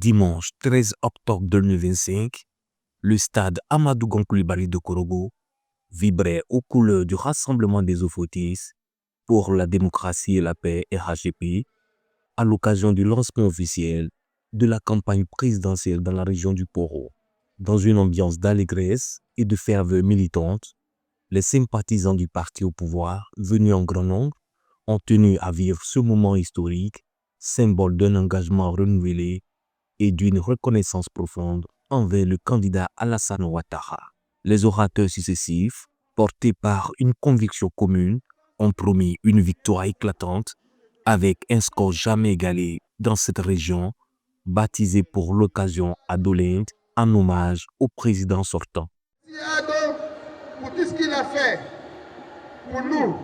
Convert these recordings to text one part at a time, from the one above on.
Dimanche 13 octobre 2025, le stade Amadou Gon Coulibaly de Korogo vibrait aux couleurs du Rassemblement des Ofotis pour la démocratie et la paix RHDP à l'occasion du lancement officiel de la campagne présidentielle dans la région du Poro. Dans une ambiance d'allégresse et de ferveur militante, les sympathisants du parti au pouvoir, venus en grand nombre, ont tenu à vivre ce moment historique, symbole d'un engagement renouvelé et d'une reconnaissance profonde envers le candidat Alassane Ouattara. Les orateurs successifs, portés par une conviction commune, ont promis une victoire éclatante avec un score jamais égalé dans cette région, baptisée pour l'occasion Adolinde en hommage au président sortant. Merci à Ado pour tout ce qu'il a fait pour nous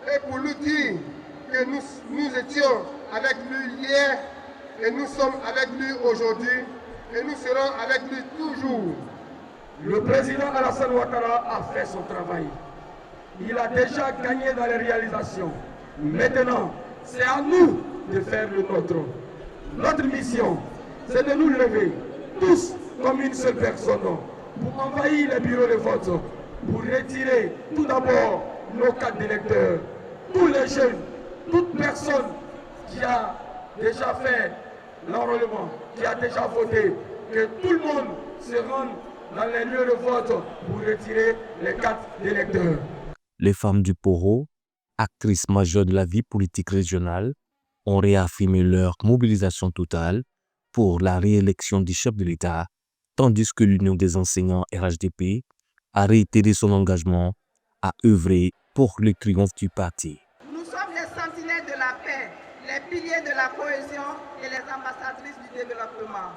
et pour nous dire que nous étions avec lui hier et nous sommes avec lui aujourd'hui et nous serons avec lui toujours. Le président Alassane Ouattara a fait son travail. Il a déjà gagné dans les réalisations. Maintenant, c'est à nous de faire le nôtre. Notre mission, c'est de nous lever, tous comme une seule personne, pour envahir les bureaux de vote, pour retirer tout d'abord nos cartes d'électeurs, tous les jeunes, toute personne qui a déjà fait l'enrôlement, qui a déjà voté, que tout le monde se rende dans les lieux de vote pour retirer les cartes d'électeurs. Les femmes du Poro, actrices majeures de la vie politique régionale, ont réaffirmé leur mobilisation totale pour la réélection du chef de l'État, tandis que l'Union des enseignants RHDP a réitéré son engagement à œuvrer pour le triomphe du parti. Nous sommes les sentinelles de la paix, les piliers de la cohésion et les ambassadrices du développement.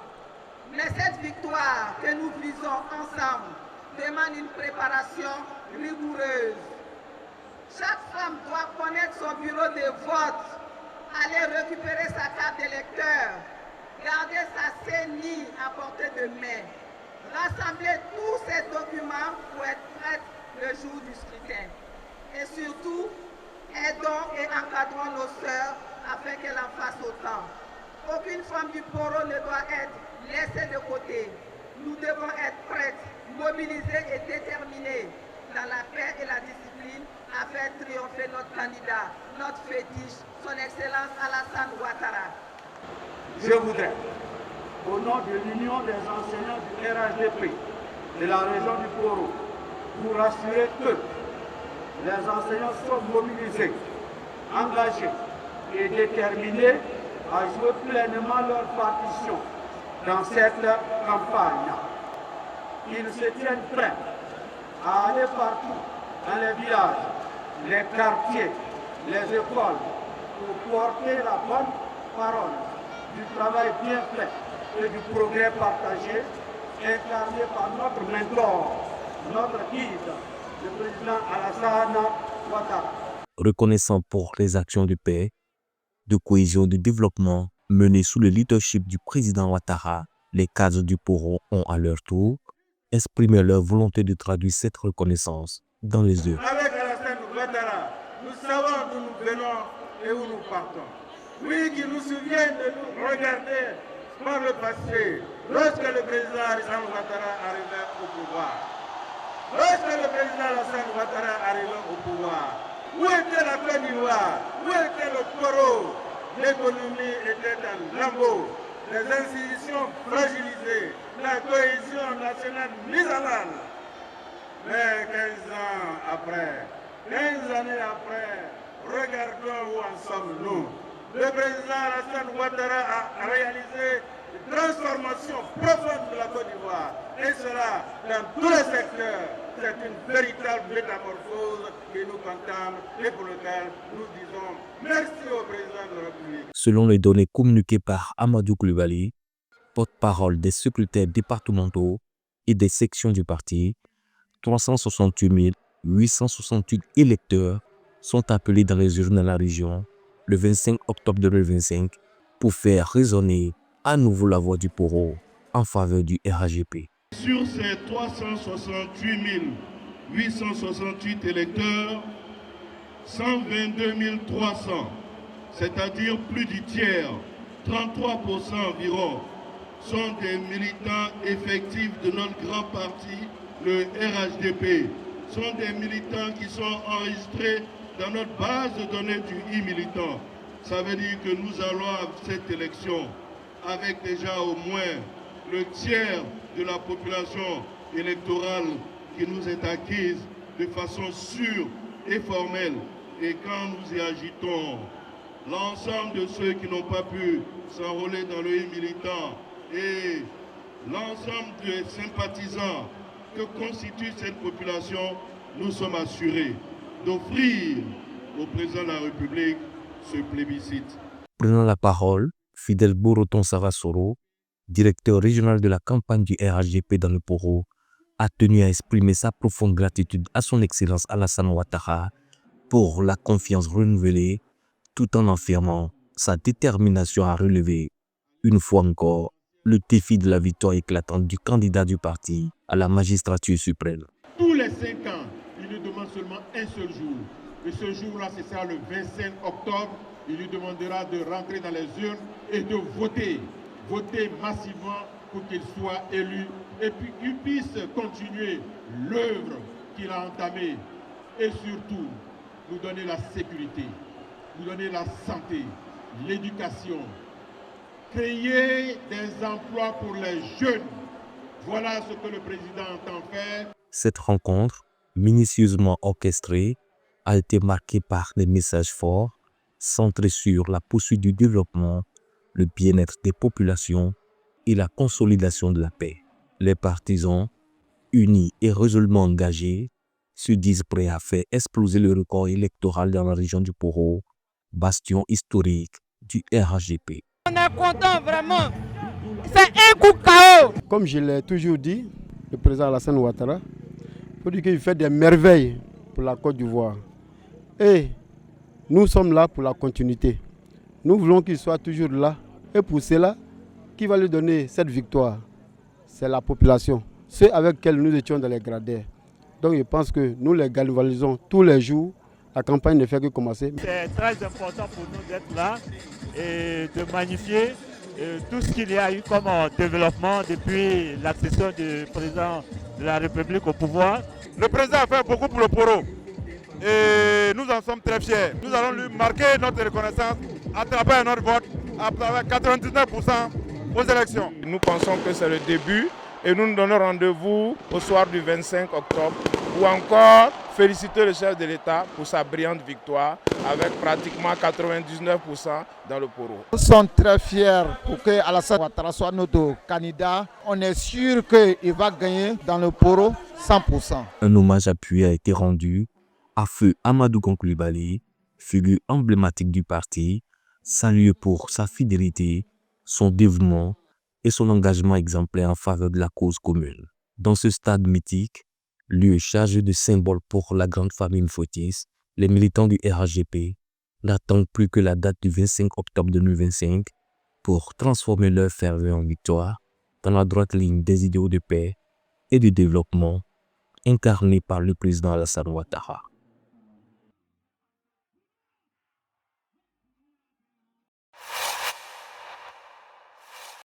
Mais cette victoire que nous visons ensemble demande une préparation rigoureuse. Chaque femme doit connaître son bureau de vote, aller récupérer sa carte d'électeur, garder sa CENI à portée de main, rassembler tous ces documents pour être prête le jour du scrutin. Et surtout, aidons et encadrons nos sœurs afin qu'elles en fassent autant. Aucune femme du Poro ne doit être laissée de côté. Nous devons être prêtes, mobilisées et déterminées dans la paix et la discipline à faire triompher notre candidat, notre fétiche, son Excellence Alassane Ouattara. Je voudrais, au nom de l'Union des enseignants du RHDP de la région du Poro, vous rassurer que les enseignants sont mobilisés, engagés et déterminés à jouer pleinement leur partition dans cette campagne. Ils se tiennent prêts à aller partout dans les villages, les quartiers, les écoles, pour porter la bonne parole du travail bien fait et du progrès partagé, incarné par notre mentor, notre guide, le président Alassane Ouattara. Reconnaissant pour les actions de paix, de cohésion et de développement menées sous le leadership du président Ouattara, les cadres du Poro ont à leur tour exprimé leur volonté de traduire cette reconnaissance dans les œuvres. Avec Alassane Ouattara, nous savons d'où nous venons et où nous partons. Oui, qui nous souviennent de nous regarder par le passé, lorsque le président Alassane Ouattara arrivait au pouvoir. Lorsque le président Alassane Ouattara arrivait au pouvoir, où était la Côte d'Ivoire? Où était le Poro? L'économie était en lambeaux, les institutions fragilisées, la cohésion nationale mise à mal. Mais 15 ans après, 15 années après, regardons où en sommes-nous. Le président Alassane Ouattara a réalisé une transformation profonde de la Côte d'Ivoire. Et cela dans tous les secteurs. C'est une véritable métamorphose qui nous contemple et pour laquelle nous disons merci au président de la République. Selon les données communiquées par Amadou Coulibaly, porte-parole des secrétaires départementaux et des sections du parti, 368 868 électeurs sont appelés dans les urnes de la région le 25 octobre 2025 pour faire résonner à nouveau la voix du Poro en faveur du RHDP. Sur ces 368 868 électeurs, 122 300, c'est-à-dire plus du tiers, 33% environ sont des militants effectifs de notre grand parti, le RHDP. Sont des militants qui sont enregistrés dans notre base de données du e-militant. Ça veut dire que nous allons à cette élection avec déjà au moins le tiers de la population électorale qui nous est acquise de façon sûre et formelle. Et quand nous y agitons, l'ensemble de ceux qui n'ont pas pu s'enrôler dans le militant et l'ensemble des sympathisants que constitue cette population, nous sommes assurés d'offrir au président de la République ce plébiscite. Prenant la parole, Fidel Boroton Sarasoro, directeur régional de la campagne du RHDP dans le Poro, a tenu à exprimer sa profonde gratitude à son Excellence Alassane Ouattara pour la confiance renouvelée, tout en affirmant sa détermination à relever, une fois encore, le défi de la victoire éclatante du candidat du parti à la magistrature suprême. Tous les 5 ans, il nous demande seulement un seul jour. Et ce jour-là, ce sera le 25 octobre. Il lui demandera de rentrer dans les urnes et de voter. Voter massivement pour qu'il soit élu et puis qu'il puisse continuer l'œuvre qu'il a entamée. Et surtout, nous donner la sécurité, nous donner la santé, l'éducation, créer des emplois pour les jeunes. Voilà ce que le président entend faire. Cette rencontre, minutieusement orchestrée, a été marquée par des messages forts, centrés sur la poursuite du développement, le bien-être des populations et la consolidation de la paix. Les partisans, unis et résolument engagés, se disent prêts à faire exploser le record électoral dans la région du Poro, bastion historique du RHDP. On est content vraiment. C'est un coup KO. Comme je l'ai toujours dit, le président Alassane Ouattara, il faut dire qu'il fait des merveilles pour la Côte d'Ivoire. Et nous sommes là pour la continuité. Nous voulons qu'il soit toujours là. Et pour cela, qui va lui donner cette victoire? C'est la population, ceux avec lesquels nous étions dans les gradins. Donc je pense que nous les galvanisons tous les jours. La campagne ne fait que commencer. C'est très important pour nous d'être là et de magnifier tout ce qu'il y a eu comme développement depuis l'accession du président de la République au pouvoir. Le président a fait beaucoup pour le Poro et nous en sommes très fiers. Nous allons lui marquer notre reconnaissance à travers notre vote, à travers 99% aux élections. Nous pensons que c'est le début et nous nous donnons rendez-vous au soir du 25 octobre ou encore féliciter le chef de l'État pour sa brillante victoire avec pratiquement 99% dans le Poro. Nous sommes très fiers pour que Alassane Ouattara soit notre candidat. On est sûr qu'il va gagner dans le Poro 100%. Un hommage appuyé a été rendu à feu Amadou Coulibaly, figure emblématique du parti, salué pour sa fidélité, son dévouement et son engagement exemplaire en faveur de la cause commune. Dans ce stade mythique, lieu chargé de symboles pour la grande famille Mfotis, les militants du RHDP n'attendent plus que la date du 25 octobre 2025 pour transformer leur ferveur en victoire dans la droite ligne des idéaux de paix et de développement incarnés par le président Alassane Ouattara.